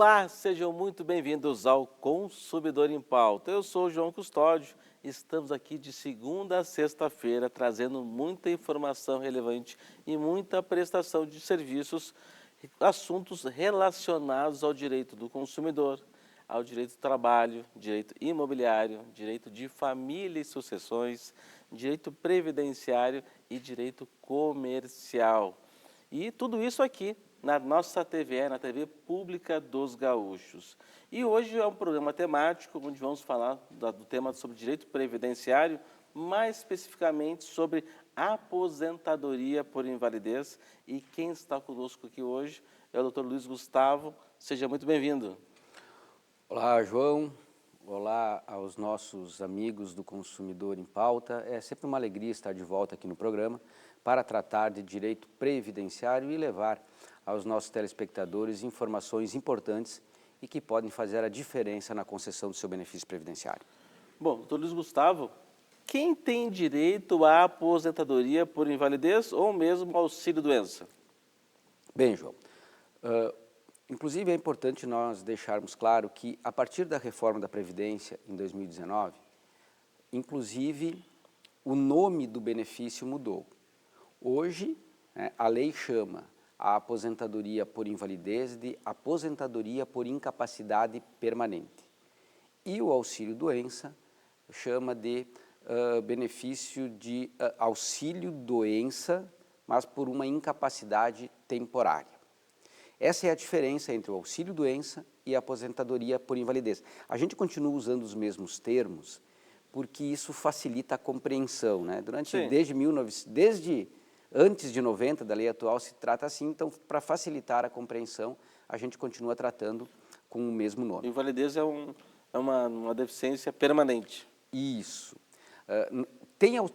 Olá, sejam muito bem-vindos ao Consumidor em Pauta. Eu sou o João Custódio. Estamos aqui de segunda a sexta-feira trazendo muita informação relevante e muita prestação de serviços, assuntos relacionados ao direito do consumidor, ao direito do trabalho, direito imobiliário, direito de família e sucessões, direito previdenciário e direito comercial. E tudo isso aqui na nossa TVE, na TV Pública dos Gaúchos. E hoje é um programa temático, onde vamos falar do tema sobre direito previdenciário, mais especificamente sobre aposentadoria por invalidez. E quem está conosco aqui hoje é o Dr. Luiz Gustavo. Seja muito bem-vindo. Olá, João. Olá aos nossos amigos do Consumidor em Pauta. É sempre uma alegria estar de volta aqui no programa para tratar de direito previdenciário e levar aos nossos telespectadores informações importantes e que podem fazer a diferença na concessão do seu benefício previdenciário. Bom, doutor Luiz Gustavo, quem tem direito à aposentadoria por invalidez ou mesmo auxílio-doença? Bem, João, inclusive é importante nós deixarmos claro que a partir da reforma da Previdência em 2019, inclusive o nome do benefício mudou. Hoje, a lei chama a aposentadoria por invalidez de aposentadoria por incapacidade permanente. E o auxílio-doença chama de benefício de auxílio-doença, mas por uma incapacidade temporária. Essa é a diferença entre o auxílio-doença e a aposentadoria por invalidez. A gente continua usando os mesmos termos porque isso facilita a compreensão, né? Desde antes de 90, da lei atual, se trata assim, então, para facilitar a compreensão, a gente continua tratando com o mesmo nome. Invalidez é uma deficiência permanente. Isso.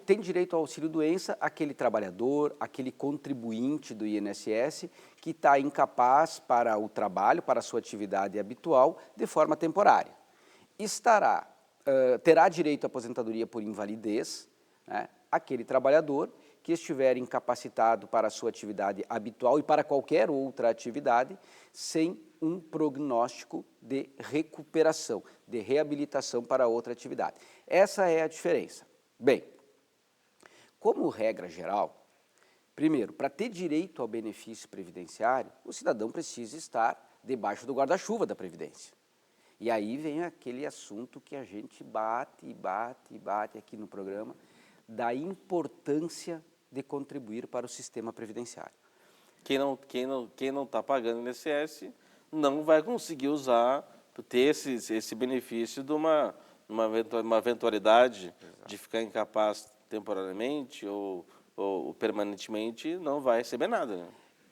Tem direito ao auxílio-doença aquele trabalhador, aquele contribuinte do INSS que está incapaz para o trabalho, para a sua atividade habitual, de forma temporária. Terá direito à aposentadoria por invalidez, né, aquele trabalhador que estiver incapacitado para a sua atividade habitual e para qualquer outra atividade, sem um prognóstico de recuperação, de reabilitação para outra atividade. Essa é a diferença. Bem, como regra geral, primeiro, para ter direito ao benefício previdenciário, o cidadão precisa estar debaixo do guarda-chuva da Previdência. E aí vem aquele assunto que a gente bate aqui no programa, da importância de contribuir para o sistema previdenciário. Quem não está pagando o INSS não vai conseguir ter esse benefício de uma eventualidade. Exato. De ficar incapaz temporariamente ou permanentemente, não vai receber nada,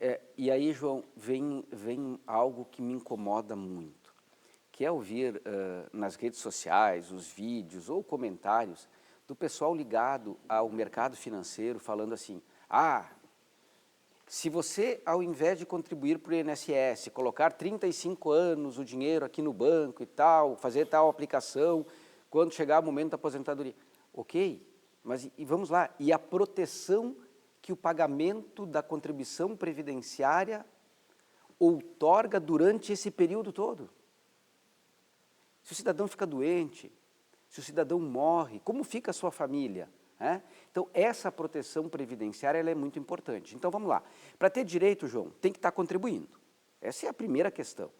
né? E aí, João, vem algo que me incomoda muito, que é ouvir nas redes sociais, os vídeos ou comentários do pessoal ligado ao mercado financeiro falando assim, se você, ao invés de contribuir para o INSS, colocar 35 anos o dinheiro aqui no banco e tal, fazer tal aplicação, quando chegar o momento da aposentadoria. Ok, mas e vamos lá, e a proteção que o pagamento da contribuição previdenciária outorga durante esse período todo? Se o cidadão fica doente, se o cidadão morre, como fica a sua família? Então, essa proteção previdenciária ela é muito importante. Então, vamos lá. Para ter direito, João, tem que estar contribuindo. Essa é a primeira questão.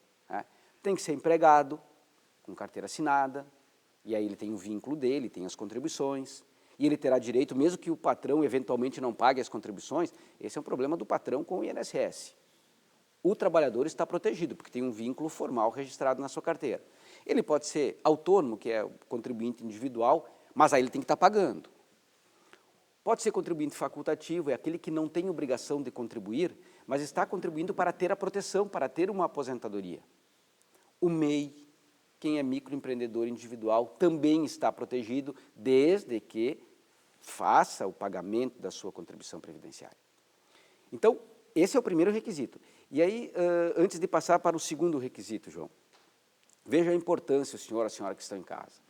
Tem que ser empregado, com carteira assinada, e aí ele tem o vínculo dele, tem as contribuições, e ele terá direito, mesmo que o patrão eventualmente não pague as contribuições, esse é um problema do patrão com o INSS. O trabalhador está protegido, porque tem um vínculo formal registrado na sua carteira. Ele pode ser autônomo, que é o contribuinte individual, mas aí ele tem que estar pagando. Pode ser contribuinte facultativo, é aquele que não tem obrigação de contribuir, mas está contribuindo para ter a proteção, para ter uma aposentadoria. O MEI, quem é microempreendedor individual, também está protegido, desde que faça o pagamento da sua contribuição previdenciária. Então, esse é o primeiro requisito. E aí, antes de passar para o segundo requisito, João, veja a importância, a senhora que estão em casa.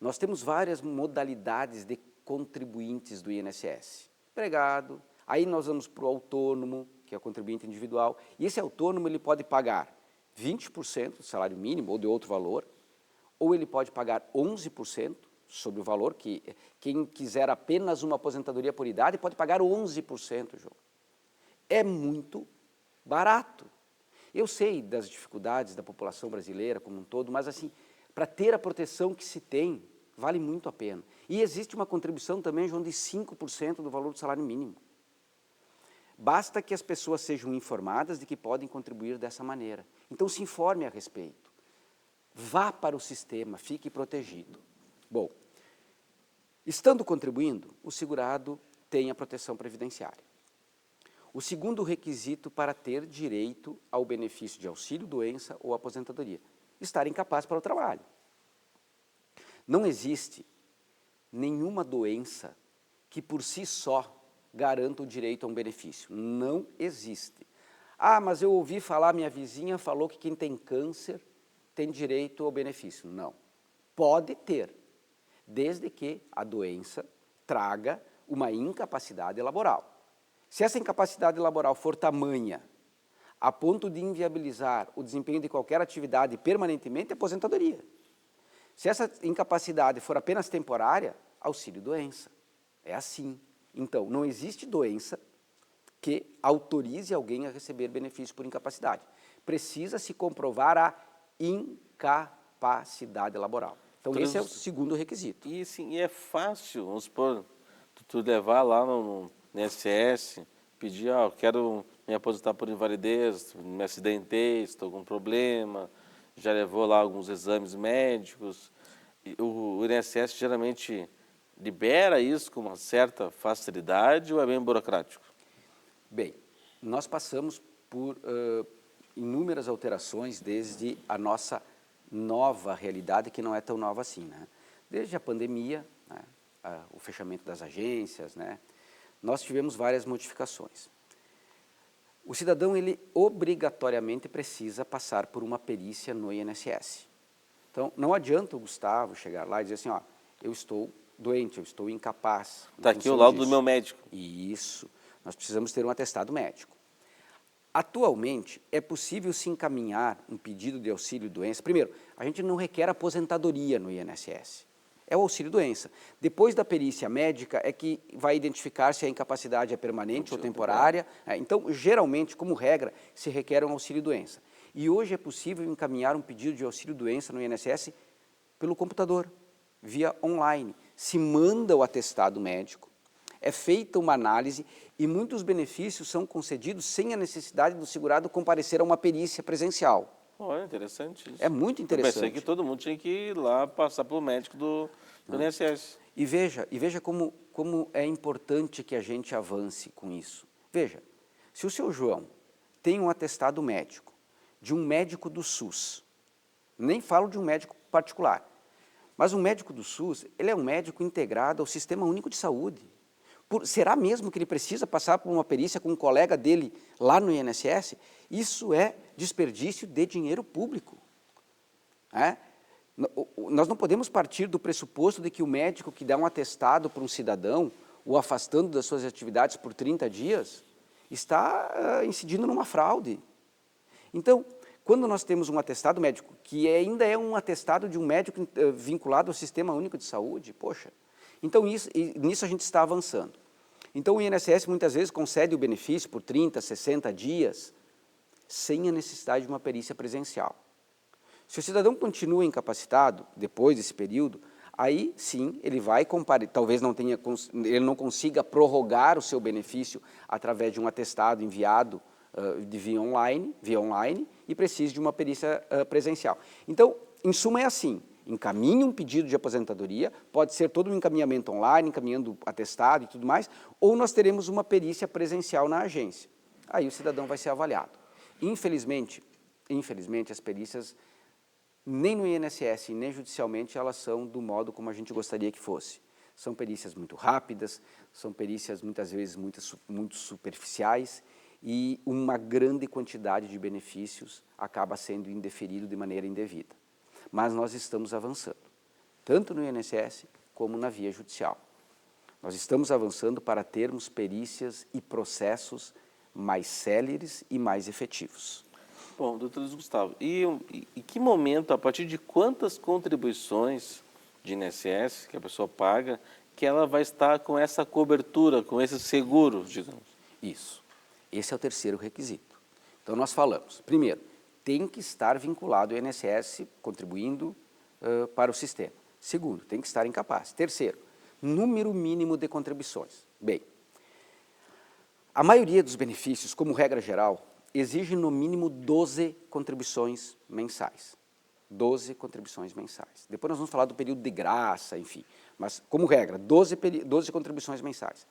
Nós temos várias modalidades de contribuintes do INSS. Empregado, aí nós vamos para o autônomo, que é o contribuinte individual, e esse autônomo ele pode pagar 20% do salário mínimo ou de outro valor, ou ele pode pagar 11% sobre o valor, que quem quiser apenas uma aposentadoria por idade pode pagar 11%, João. É muito barato. Eu sei das dificuldades da população brasileira como um todo, mas assim, para ter a proteção que se tem, vale muito a pena. E existe uma contribuição também, João, de 5% do valor do salário mínimo. Basta que as pessoas sejam informadas de que podem contribuir dessa maneira. Então, se informe a respeito. Vá para o sistema, fique protegido. Bom, estando contribuindo, o segurado tem a proteção previdenciária. O segundo requisito para ter direito ao benefício de auxílio-doença ou aposentadoria: estar incapaz para o trabalho. Não existe nenhuma doença que por si só garanta o direito a um benefício. Não existe. Ah, mas eu ouvi falar, minha vizinha falou que quem tem câncer tem direito ao benefício. Não. Pode ter, desde que a doença traga uma incapacidade laboral. Se essa incapacidade laboral for tamanha, a ponto de inviabilizar o desempenho de qualquer atividade permanentemente, é aposentadoria. Se essa incapacidade for apenas temporária, auxílio-doença. É assim. Então, não existe doença que autorize alguém a receber benefício por incapacidade. Precisa se comprovar a incapacidade laboral. Então, esse é o segundo requisito. E sim, e é fácil, vamos supor, tu levar lá no INSS, pedir, eu quero me aposentar por invalidez, me acidentei, estou com um problema, já levou lá alguns exames médicos. E o INSS geralmente libera isso com uma certa facilidade ou é bem burocrático? Bem, nós passamos por inúmeras alterações desde a nossa nova realidade, que não é tão nova assim, né? Desde a pandemia, né, o fechamento das agências, né, nós tivemos várias modificações. O cidadão, ele obrigatoriamente precisa passar por uma perícia no INSS. Então, não adianta o Gustavo chegar lá e dizer assim, ó, eu estou doente, eu estou incapaz. Está aqui o laudo do meu médico. Isso, nós precisamos ter um atestado médico. Atualmente, é possível se encaminhar um pedido de auxílio-doença. Primeiro, a gente não requer aposentadoria no INSS, é o auxílio-doença. Depois da perícia médica é que vai identificar se a incapacidade é permanente ou temporária. Então, geralmente, como regra, se requer um auxílio-doença. E hoje é possível encaminhar um pedido de auxílio-doença no INSS pelo computador, via online. Se manda o atestado médico, é feita uma análise e muitos benefícios são concedidos sem a necessidade do segurado comparecer a uma perícia presencial. Olha, interessante isso. É muito interessante. Eu pensei que todo mundo tinha que ir lá passar pelo médico do INSS. E veja como é importante que a gente avance com isso. Veja, se o seu João tem um atestado médico de um médico do SUS, nem falo de um médico particular, mas um médico do SUS, ele é um médico integrado ao Sistema Único de Saúde. Será mesmo que ele precisa passar por uma perícia com um colega dele lá no INSS? Isso é desperdício de dinheiro público. Nós não podemos partir do pressuposto de que o médico que dá um atestado para um cidadão, o afastando das suas atividades por 30 dias, está incidindo numa fraude. Então, quando nós temos um atestado médico, que ainda é um atestado de um médico vinculado ao Sistema Único de Saúde, poxa, então nisso a gente está avançando. Então o INSS muitas vezes concede o benefício por 30, 60 dias, sem a necessidade de uma perícia presencial. Se o cidadão continua incapacitado depois desse período, aí sim ele vai comparecer, talvez ele não consiga prorrogar o seu benefício através de um atestado enviado via online e precise de uma perícia presencial. Então, em suma é assim, encaminhe um pedido de aposentadoria, pode ser todo um encaminhamento online, encaminhando atestado e tudo mais, ou nós teremos uma perícia presencial na agência. Aí o cidadão vai ser avaliado. Infelizmente as perícias, nem no INSS, nem judicialmente, elas são do modo como a gente gostaria que fosse. São perícias muito rápidas, são perícias muitas vezes muito superficiais, e uma grande quantidade de benefícios acaba sendo indeferido de maneira indevida. Mas nós estamos avançando, tanto no INSS como na via judicial. Nós estamos avançando para termos perícias e processos mais céleres e mais efetivos. Bom, doutor Luiz Gustavo, e que momento, a partir de quantas contribuições de INSS que a pessoa paga, que ela vai estar com essa cobertura, com esse seguro, digamos? Isso. Esse é o terceiro requisito. Então, nós falamos, primeiro, tem que estar vinculado ao INSS, contribuindo para o sistema. Segundo, tem que estar incapaz. Terceiro, número mínimo de contribuições. Bem, a maioria dos benefícios, como regra geral, exige no mínimo 12 contribuições mensais. 12 contribuições mensais. Depois nós vamos falar do período de graça, enfim. Mas, como regra, 12 contribuições mensais.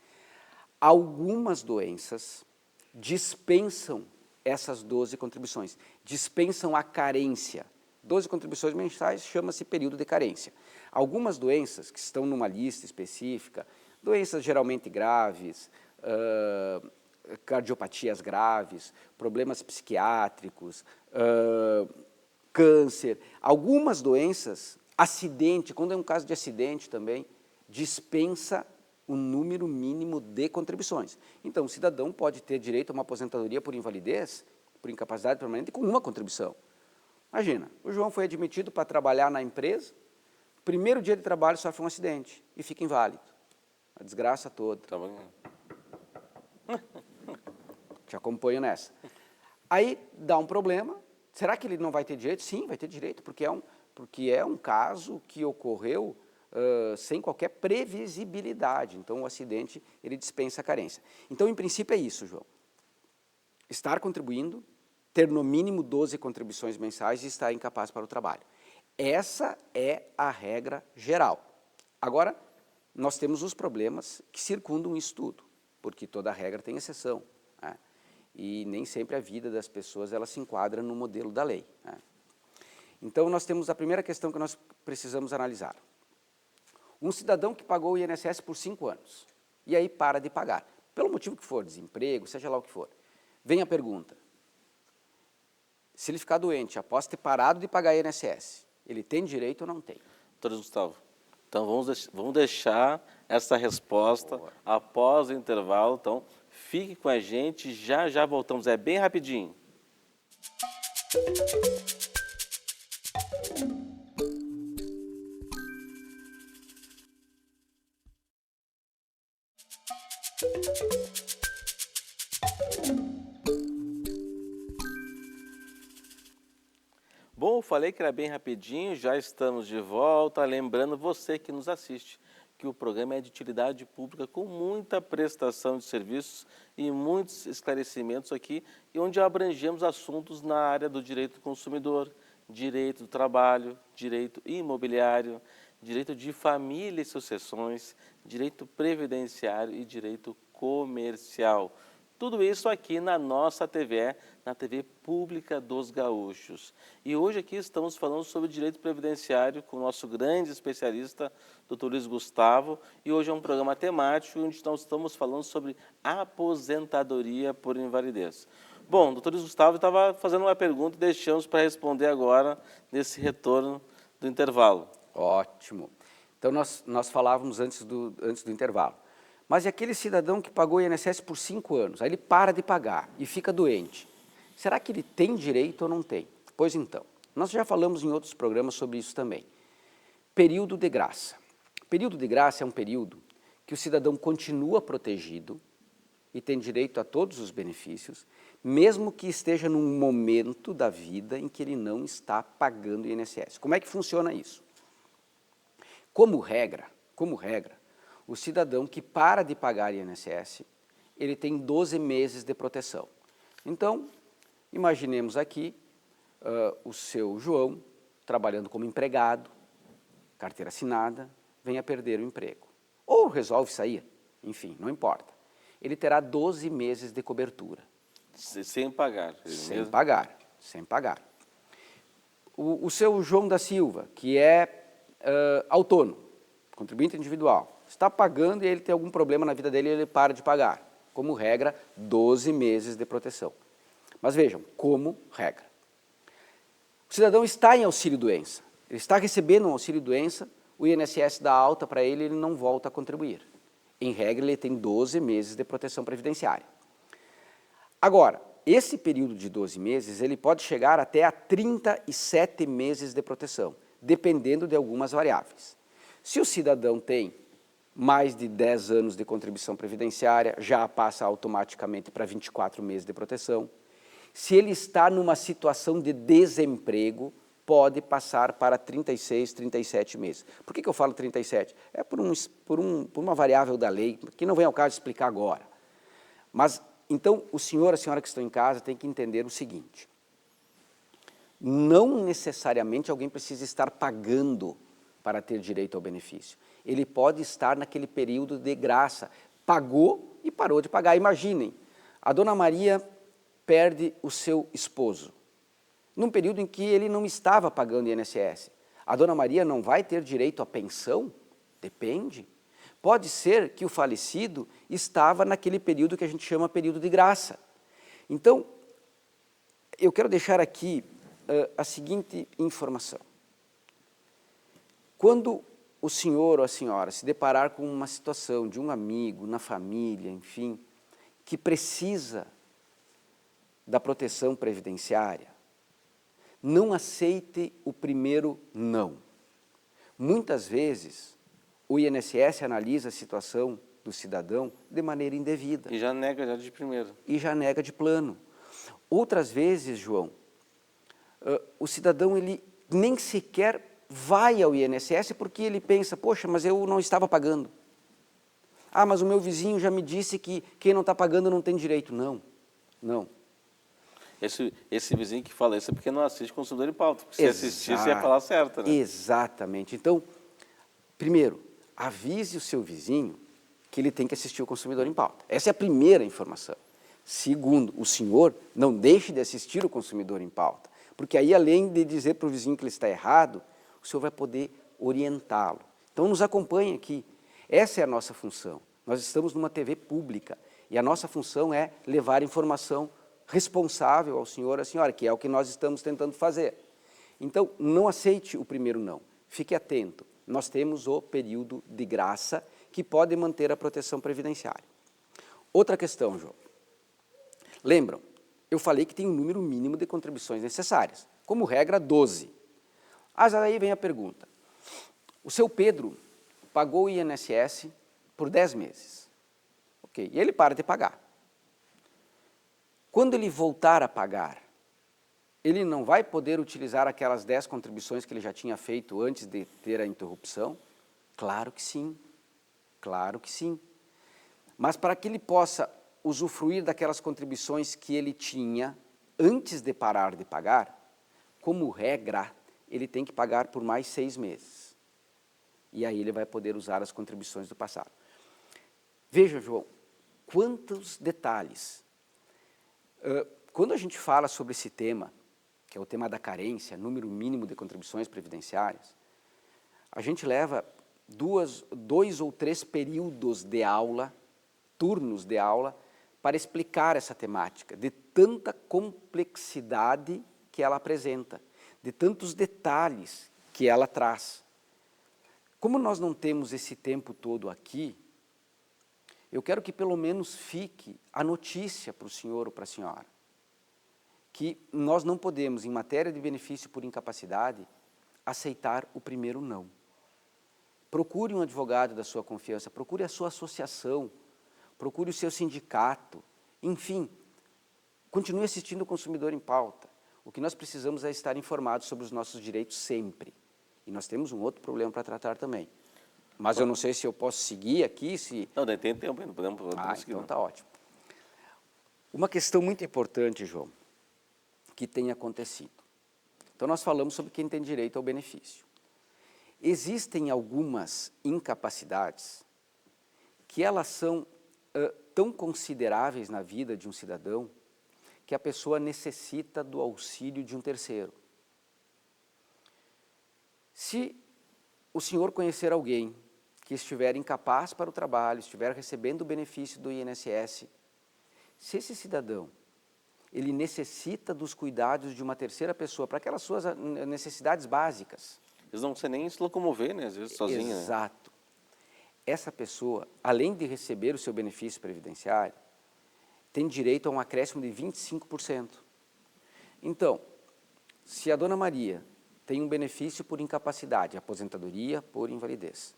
Algumas doenças dispensam essas 12 contribuições, dispensam a carência. 12 contribuições mensais chama-se período de carência. Algumas doenças que estão numa lista específica, doenças geralmente graves, cardiopatias graves, problemas psiquiátricos, câncer, algumas doenças, acidente, quando é um caso de acidente também, dispensa o número mínimo de contribuições. Então, o cidadão pode ter direito a uma aposentadoria por invalidez, por incapacidade permanente, com uma contribuição. Imagina, o João foi admitido para trabalhar na empresa, primeiro dia de trabalho sofre um acidente e fica inválido. A desgraça toda. Tá bom. Te acompanho nessa. Aí dá um problema. Será que ele não vai ter direito? Sim, vai ter direito, porque é um caso que ocorreu sem qualquer previsibilidade. Então, o acidente, ele dispensa a carência. Então, em princípio, é isso, João. Estar contribuindo, ter no mínimo 12 contribuições mensais e estar incapaz para o trabalho. Essa é a regra geral. Agora, nós temos os problemas que circundam isso tudo, porque toda regra tem exceção, né? E nem sempre a vida das pessoas ela se enquadra no modelo da lei, né? Então, nós temos a primeira questão que nós precisamos analisar. Um cidadão que pagou o INSS por 5 anos, e aí para de pagar, pelo motivo que for, desemprego, seja lá o que for. Vem a pergunta, se ele ficar doente após ter parado de pagar INSS, ele tem direito ou não tem? Doutor Gustavo, então vamos deixar essa resposta após o intervalo. Então, fique com a gente, já voltamos. É bem rapidinho. Bom, eu falei que era bem rapidinho, já estamos de volta. Lembrando você que nos assiste, que o programa é de utilidade pública com muita prestação de serviços e muitos esclarecimentos aqui, e onde abrangemos assuntos na área do direito do consumidor, direito do trabalho, direito imobiliário, direito de família e sucessões, direito previdenciário e direito comercial. Tudo isso aqui na nossa TV, na TV Pública dos Gaúchos. E hoje aqui estamos falando sobre direito previdenciário com o nosso grande especialista, Dr. Luiz Gustavo. E hoje é um programa temático onde nós estamos falando sobre aposentadoria por invalidez. Bom, Dr. Luiz Gustavo estava fazendo uma pergunta e deixamos para responder agora nesse retorno do intervalo. Ótimo. Então, nós falávamos antes do intervalo. Mas e aquele cidadão que pagou o INSS por 5 anos, aí ele para de pagar e fica doente. Será que ele tem direito ou não tem? Pois então, nós já falamos em outros programas sobre isso também. Período de graça. Período de graça é um período que o cidadão continua protegido e tem direito a todos os benefícios, mesmo que esteja num momento da vida em que ele não está pagando o INSS. Como é que funciona isso? Como regra, o cidadão que para de pagar INSS, ele tem 12 meses de proteção. Então, imaginemos aqui o seu João trabalhando como empregado, carteira assinada, venha perder o emprego. Ou resolve sair, enfim, não importa. Ele terá 12 meses de cobertura. Sem pagar. Sem pagar. O seu João da Silva, que é autônomo, contribuinte individual, está pagando e ele tem algum problema na vida dele e ele para de pagar. Como regra, 12 meses de proteção. Mas vejam, como regra. O cidadão está em auxílio-doença. Ele está recebendo um auxílio-doença, o INSS dá alta para ele e ele não volta a contribuir. Em regra, ele tem 12 meses de proteção previdenciária. Agora, esse período de 12 meses, ele pode chegar até a 37 meses de proteção, dependendo de algumas variáveis. Se o cidadão tem mais de 10 anos de contribuição previdenciária, já passa automaticamente para 24 meses de proteção. Se ele está numa situação de desemprego, pode passar para 36, 37 meses. Por que eu falo 37? É por uma variável da lei, que não vem ao caso de explicar agora. Mas, então, o senhor, a senhora que estão em casa, tem que entender o seguinte. Não necessariamente alguém precisa estar pagando para ter direito ao benefício. Ele pode estar naquele período de graça. Pagou e parou de pagar. Imaginem, a dona Maria perde o seu esposo, num período em que ele não estava pagando INSS. A dona Maria não vai ter direito à pensão? Depende. Pode ser que o falecido estava naquele período que a gente chama período de graça. Então, eu quero deixar aqui a seguinte informação. Quando o senhor ou a senhora se deparar com uma situação de um amigo, na família, enfim, que precisa da proteção previdenciária, não aceite o primeiro não. Muitas vezes, o INSS analisa a situação do cidadão de maneira indevida. E já nega já de primeiro. E já nega de plano. Outras vezes, João, o cidadão ele nem sequer vai ao INSS porque ele pensa, poxa, mas eu não estava pagando. Ah, mas o meu vizinho já me disse que quem não está pagando não tem direito. Não, não. Esse vizinho que fala isso é porque não assiste Consumidor em Pauta. Porque se assistisse, ia falar certo, né? Exatamente. Então, primeiro, avise o seu vizinho que ele tem que assistir o Consumidor em Pauta. Essa é a primeira informação. Segundo, o senhor não deixe de assistir o Consumidor em Pauta, porque aí, além de dizer para o vizinho que ele está errado, o senhor vai poder orientá-lo. Então, nos acompanhe aqui. Essa é a nossa função. Nós estamos numa TV pública e a nossa função é levar informação responsável ao senhor, à senhora, que é o que nós estamos tentando fazer. Então, não aceite o primeiro não. Fique atento. Nós temos o período de graça que pode manter a proteção previdenciária. Outra questão, João. Lembram, eu falei que tem um número mínimo de contribuições necessárias. Como regra, 12. Mas aí vem a pergunta. O seu Pedro pagou o INSS por 10 meses. Ok, e ele para de pagar. Quando ele voltar a pagar, ele não vai poder utilizar aquelas 10 contribuições que ele já tinha feito antes de ter a interrupção? Claro que sim, claro que sim. Mas para que ele possa usufruir daquelas contribuições que ele tinha antes de parar de pagar, como regra, ele tem que pagar por mais 6 meses. E aí ele vai poder usar as contribuições do passado. Veja, João, quantos detalhes. Quando a gente fala sobre esse tema, que é o tema da carência, número mínimo de contribuições previdenciárias, a gente leva 2 ou 3 períodos de aula, turnos de aula, para explicar essa temática, de tanta complexidade que ela apresenta, de tantos detalhes que ela traz. Como nós não temos esse tempo todo aqui, eu quero que pelo menos fique a notícia para o senhor ou para a senhora, que nós não podemos, em matéria de benefício por incapacidade, aceitar o primeiro não. Procure um advogado da sua confiança, procure a sua associação, procure o seu sindicato, enfim, continue assistindo o Consumidor em Pauta. O que nós precisamos é estar informados sobre os nossos direitos sempre. E nós temos um outro problema para tratar também. Mas eu não sei se eu posso seguir aqui, se... Não, tem tempo ainda, podemos seguir. Então está ótimo. Uma questão muito importante, João, que tem acontecido. Então nós falamos sobre quem tem direito ao benefício. Existem algumas incapacidades que elas são tão consideráveis na vida de um cidadão que a pessoa necessita do auxílio de um terceiro. Se o senhor conhecer alguém que estiver incapaz para o trabalho, estiver recebendo o benefício do INSS, se esse cidadão ele necessita dos cuidados de uma terceira pessoa para aquelas suas necessidades básicas. Eles não conseguem nem se locomover, né? Às vezes sozinho. Exato. Essa pessoa, além de receber o seu benefício previdenciário, tem direito a um acréscimo de 25%. Então, se a dona Maria tem um benefício por incapacidade, aposentadoria por invalidez,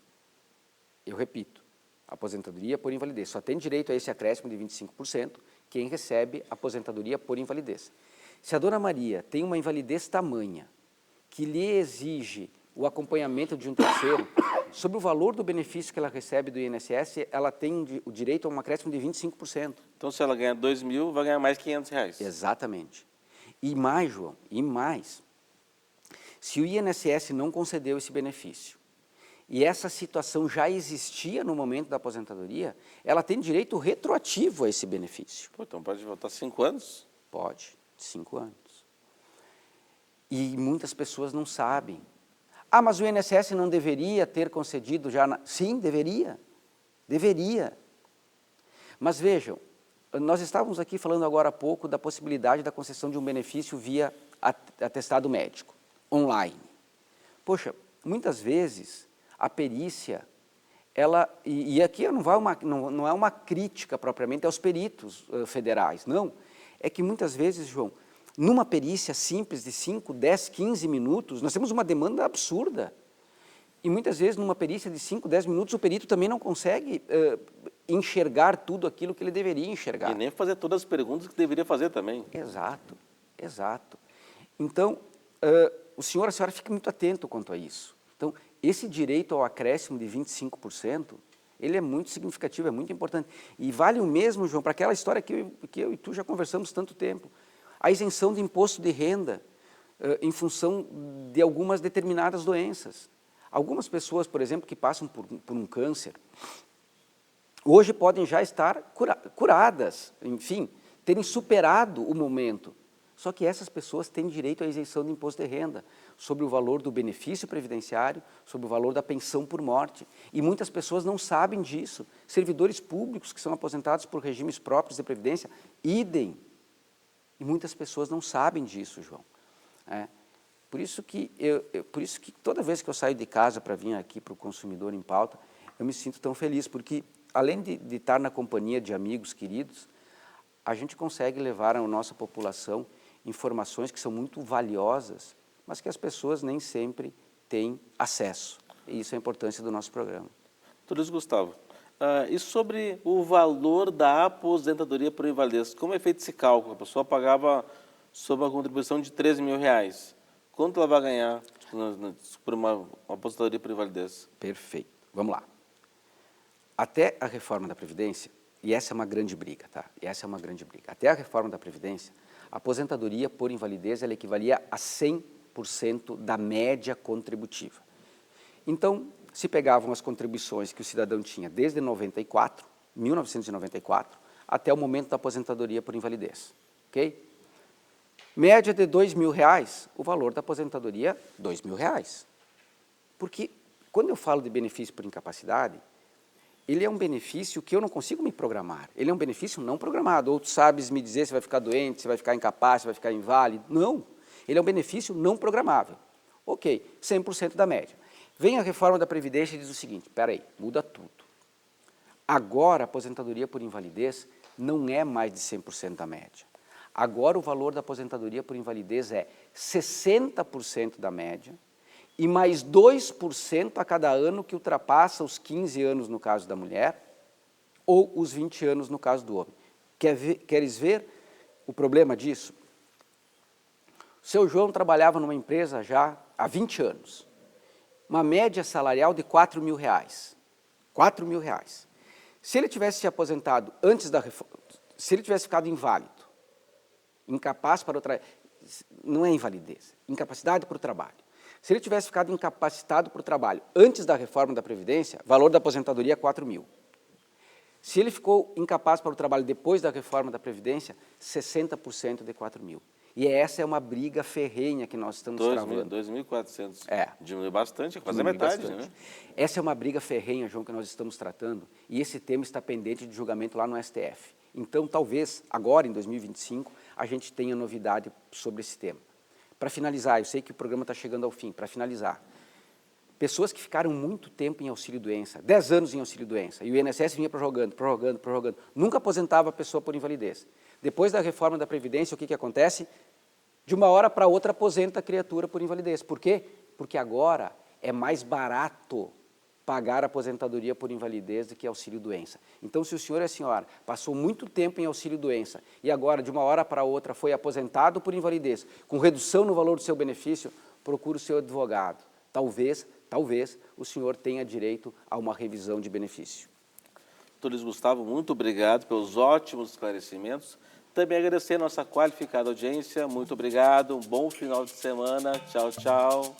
eu repito, aposentadoria por invalidez, só tem direito a esse acréscimo de 25% quem recebe aposentadoria por invalidez. Se a dona Maria tem uma invalidez tamanha que lhe exige o acompanhamento de um terceiro, sobre o valor do benefício que ela recebe do INSS, ela tem o direito a um acréscimo de 25%. Então, se ela ganhar 2 mil, vai ganhar mais R$500. Exatamente. E mais, João, e mais, se o INSS não concedeu esse benefício, e essa situação já existia no momento da aposentadoria, ela tem direito retroativo a esse benefício. Pô, então pode voltar 5 anos? Pode, 5 anos. E muitas pessoas não sabem. Ah, mas o INSS não deveria ter concedido já... Sim, deveria. Deveria. Mas vejam, nós estávamos aqui falando agora há pouco da possibilidade da concessão de um benefício via atestado médico, online. Poxa, muitas vezes a perícia, e aqui não é uma crítica propriamente aos peritos federais, não. É que muitas vezes, João, numa perícia simples de 5, 10, 15 minutos, nós temos uma demanda absurda. E muitas vezes, numa perícia de 5, 10 minutos, o perito também não consegue enxergar tudo aquilo que ele deveria enxergar. E nem fazer todas as perguntas que deveria fazer também. Exato, exato. Então, o senhor, a senhora fique muito atento quanto a isso. Então, esse direito ao acréscimo de 25%, ele é muito significativo, é muito importante. E vale o mesmo, João, para aquela história que eu e tu já conversamos tanto tempo. A isenção de imposto de renda em função de algumas determinadas doenças. Algumas pessoas, por exemplo, que passam por um câncer, hoje podem já estar curadas, enfim, terem superado o momento. Só que essas pessoas têm direito à isenção de imposto de renda sobre o valor do benefício previdenciário, sobre o valor da pensão por morte. E muitas pessoas não sabem disso. Servidores públicos que são aposentados por regimes próprios de previdência, idem. E muitas pessoas não sabem disso, João. Por isso que toda vez que eu saio de casa para vir aqui para o Consumidor em Pauta, eu me sinto tão feliz, porque além de estar na companhia de amigos queridos, a gente consegue levar à nossa população informações que são muito valiosas, mas que as pessoas nem sempre têm acesso. E isso é a importância do nosso programa. Tudo isso, Gustavo. E sobre o valor da aposentadoria por invalidez, como é feito esse cálculo? A pessoa pagava sob uma contribuição de R$13 mil. Quanto ela vai ganhar por uma aposentadoria por invalidez? Perfeito. Vamos lá. Até a reforma da Previdência, e essa é uma grande briga, tá? E essa é uma grande briga. Até a reforma da Previdência, a aposentadoria por invalidez ela equivalia a 100% da média contributiva. Então, se pegavam as contribuições que o cidadão tinha desde 1994, até o momento da aposentadoria por invalidez, ok? Média de R$2 mil, o valor da aposentadoria, R$2 mil. Porque, quando eu falo de benefício por incapacidade, ele é um benefício que eu não consigo me programar. Ele é um benefício não programado. Ou tu sabes me dizer se vai ficar doente, se vai ficar incapaz, se vai ficar inválido. Não. Ele é um benefício não programável. Ok, 100% da média. Vem a reforma da Previdência e diz o seguinte, espera aí, muda tudo. Agora, a aposentadoria por invalidez não é mais de 100% da média. Agora, o valor da aposentadoria por invalidez é 60% da média e mais 2% a cada ano que ultrapassa os 15 anos no caso da mulher ou os 20 anos no caso do homem. Queres ver o problema disso? O seu João trabalhava numa empresa já há 20 anos. Uma média salarial de R$4 mil. R$4 mil. Se ele tivesse se aposentado antes da reforma, se ele tivesse ficado inválido, incapaz para o trabalho, não é invalidez, incapacidade para o trabalho. Se ele tivesse ficado incapacitado para o trabalho antes da reforma da Previdência, valor da aposentadoria é R$4 mil. Se ele ficou incapaz para o trabalho depois da reforma da Previdência, 60% de R$4 mil. E essa é uma briga ferrenha que nós estamos travando. 2.400. É. Diminui bastante, quase a metade, bastante. né? Essa é uma briga ferrenha, João, que nós estamos tratando, e esse tema está pendente de julgamento lá no STF. Então, talvez, agora, em 2025, a gente tenha novidade sobre esse tema. Para finalizar, eu sei que o programa está chegando ao fim, para finalizar, Pessoas que ficaram muito tempo em auxílio-doença, 10 anos em auxílio-doença, e o INSS vinha prorrogando, nunca aposentava a pessoa por invalidez. Depois da reforma da Previdência, o que acontece? De uma hora para outra aposenta a criatura por invalidez. Por quê? Porque agora é mais barato pagar a aposentadoria por invalidez do que auxílio-doença. Então, se o senhor e a senhora passou muito tempo em auxílio-doença e agora, de uma hora para outra, foi aposentado por invalidez, com redução no valor do seu benefício, procure o seu advogado. Talvez o senhor tenha direito a uma revisão de benefício. Doutor Luiz Gustavo, muito obrigado pelos ótimos esclarecimentos. Também agradecer a nossa qualificada audiência. Muito obrigado, um bom final de semana. Tchau, tchau.